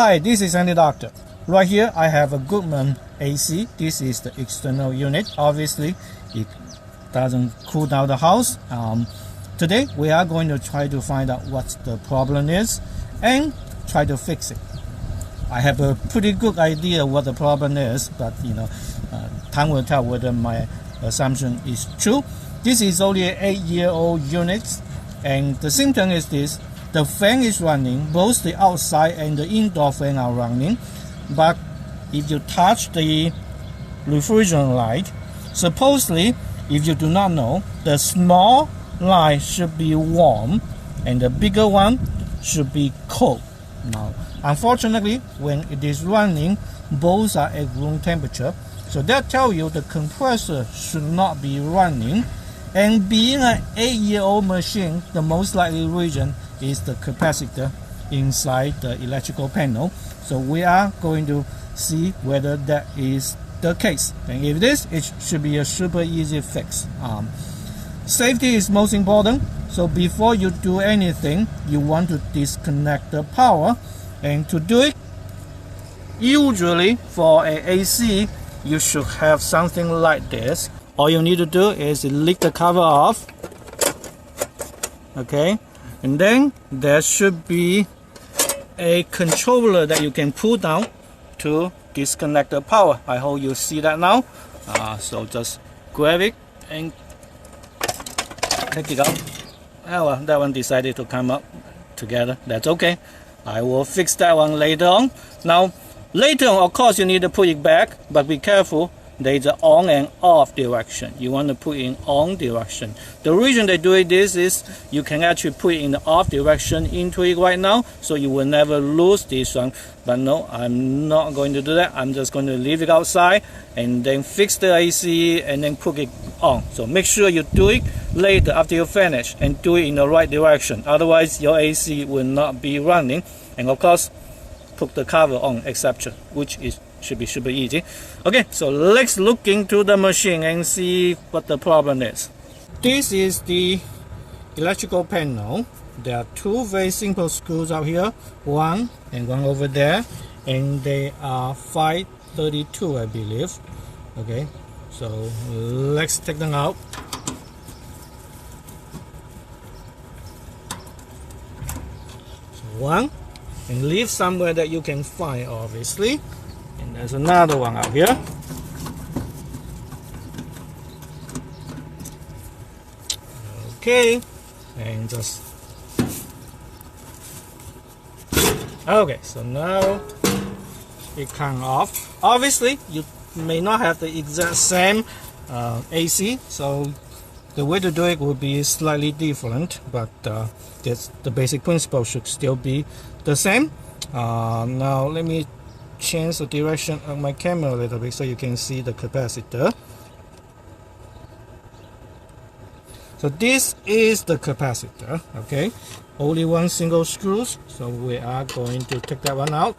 Hi, this is Andy Doctor. Right here I have a Goodman AC. This is the external unit. Obviously it doesn't cool down the house. Today we are going to try to find out what the problem is and try to fix it. I have a pretty good idea what the problem is, but time will tell whether my assumption is true. This is only an 8-year-old unit, and the symptom is this: the fan is running, both the outside and the indoor fan are running, but if you touch the refrigerant light, supposedly, if you do not know, the small light should be warm and the bigger one should be cold. Now, unfortunately, when it is running, both are at room temperature, so that tells you the compressor should not be running. And being an 8-year-old machine, the most likely reason is the capacitor inside the electrical panel. So we are going to see whether that is the case. And if it is, it should be a super easy fix. Safety is most important. So before you do anything, you want to disconnect the power. And to do it, usually for an AC, you should have something like this. All you need to do is lift the cover off. Okay, and then there should be a controller that you can pull down to disconnect the power. I hope you see that now. So just grab it and take it out. Oh, well, that one decided to come up together. That's okay. I will fix that one later on. Now, later on, of course, you need to put it back, but be careful. There is an on and off direction. You want to put in on direction. The reason they do this is you can actually put in the off direction into it right now, so you will never lose this one. But no, I'm not going to do that. I'm just going to leave it outside and then fix the AC and then put it on. So make sure you do it later after you finish and do it in the right direction. Otherwise, your AC will not be running. And of course, put the cover on, etc., which should be super easy. Okay, so let's look into the machine and see what the problem is. This is the electrical panel. There are two very simple screws out here, one and one over there, and they are 532, I believe. Okay, so let's take them out. So one, and leave somewhere that you can find, obviously. And there's another one out here. Okay, and just okay. So now it comes off. Obviously, you may not have the exact same AC, so the way to do it will be slightly different, but the basic principle should still be the same. Now let me change the direction of my camera a little bit so you can see the capacitor. So this is the capacitor. Okay, only one single screw, so we are going to take that one out.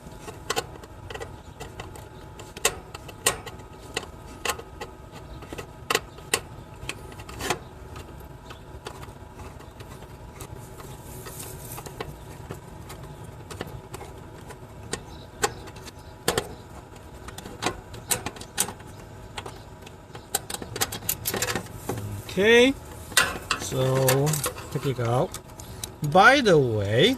Okay, so take it out. By the way,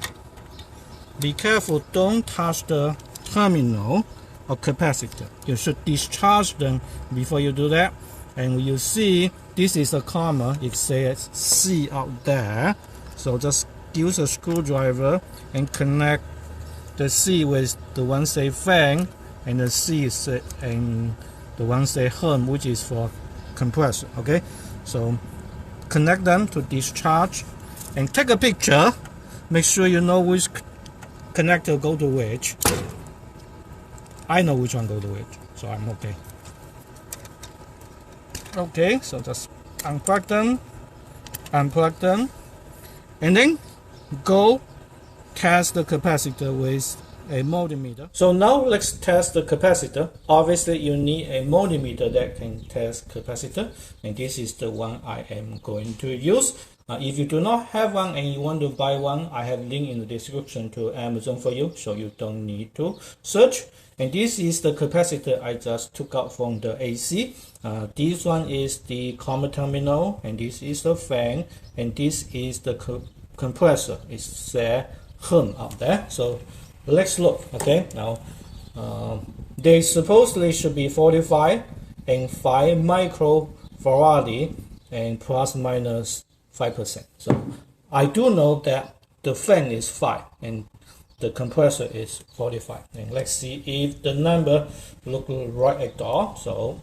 be careful, don't touch the terminal of capacitor. You should discharge them before you do that. And you see, this is a comma, it says C out there. So just use a screwdriver and connect the C with the one say fan, and the C and the one say home, which is for compressor. Okay, so connect them to discharge and take a picture. Make sure you know which connector go to which. I know which one go to which, so I'm okay. Okay, so just unplug them, and then go test the capacitor with a multimeter. So now let's test the capacitor. Obviously you need a multimeter that can test capacitor, and this is the one I am going to use. If you do not have one and you want to buy one, I have link in the description to Amazon for you, so you don't need to search. And this is the capacitor I just took out from the AC. This one is the common terminal, and this is the fan, and this is the compressor. It's there, out there. So let's look. Okay, now they supposedly should be 45 and 5 microfarad and plus minus 5%. So I do know that the fan is 5 and the compressor is 45. And let's see if the number look right at all. So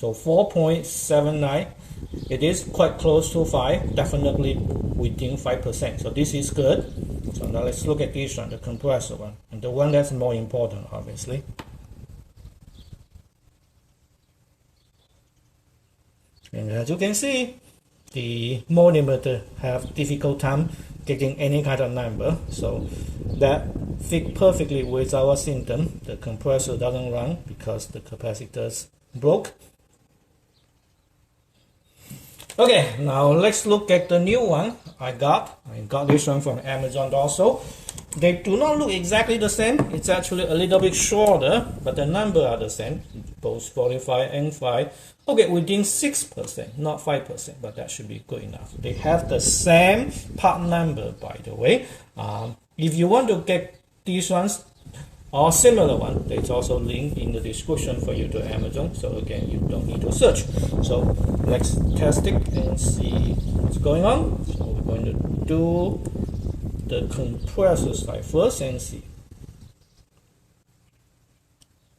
So 4.79, it is quite close to 5, definitely within 5%. So this is good. So now let's look at this one, the compressor one, and the one that's more important, obviously. And as you can see, the multimeter have difficult time getting any kind of number. So that fit perfectly with our symptom. The compressor doesn't run because the capacitors broke. Okay, now let's look at the new one I got this one from Amazon also. They do not look exactly the same. It's actually a little bit shorter, but the number are the same, both 45 and 5. Okay, within 6%, not 5%, but that should be good enough. They have the same part number, by the way. If you want to get these ones or similar one, there's also link in the description for you to Amazon. So again, you don't need to search. So let's test it and see what's going on. So we're going to do the compressor side first and see.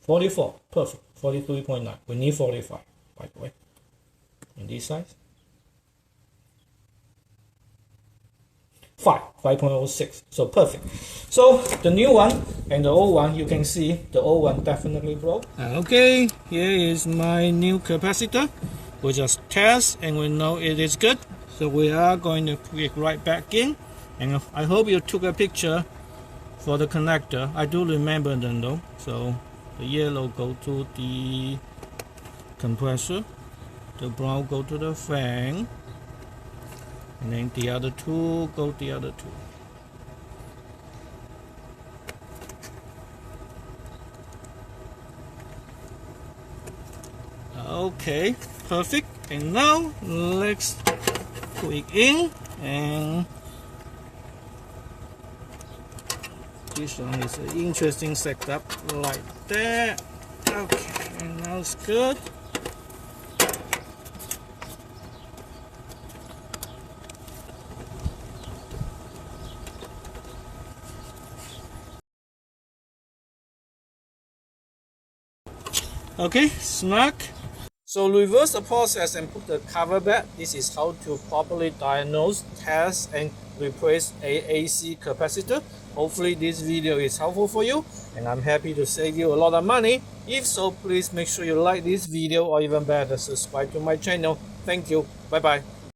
44, perfect. 43.9. We need 45, by the way. In this side. 5.06, so perfect. So the new one and the old one, you can see the old one definitely broke. Okay, here is my new capacitor. We just test and we know it is good. So we are going to put it right back in. And I hope you took a picture for the connector. I do remember them though. So the yellow go to the compressor, the brown go to the fan, and then the other two go the other two. Okay, perfect. And now let's put it in, and this one is an interesting setup like that. Okay, and now it's good. Okay, snug. So reverse the process and put the cover back. This is how to properly diagnose, test, and replace a AC capacitor. Hopefully this video is helpful for you, and I'm happy to save you a lot of money. If so, please make sure you like this video, or even better, subscribe to my channel. Thank you. Bye bye.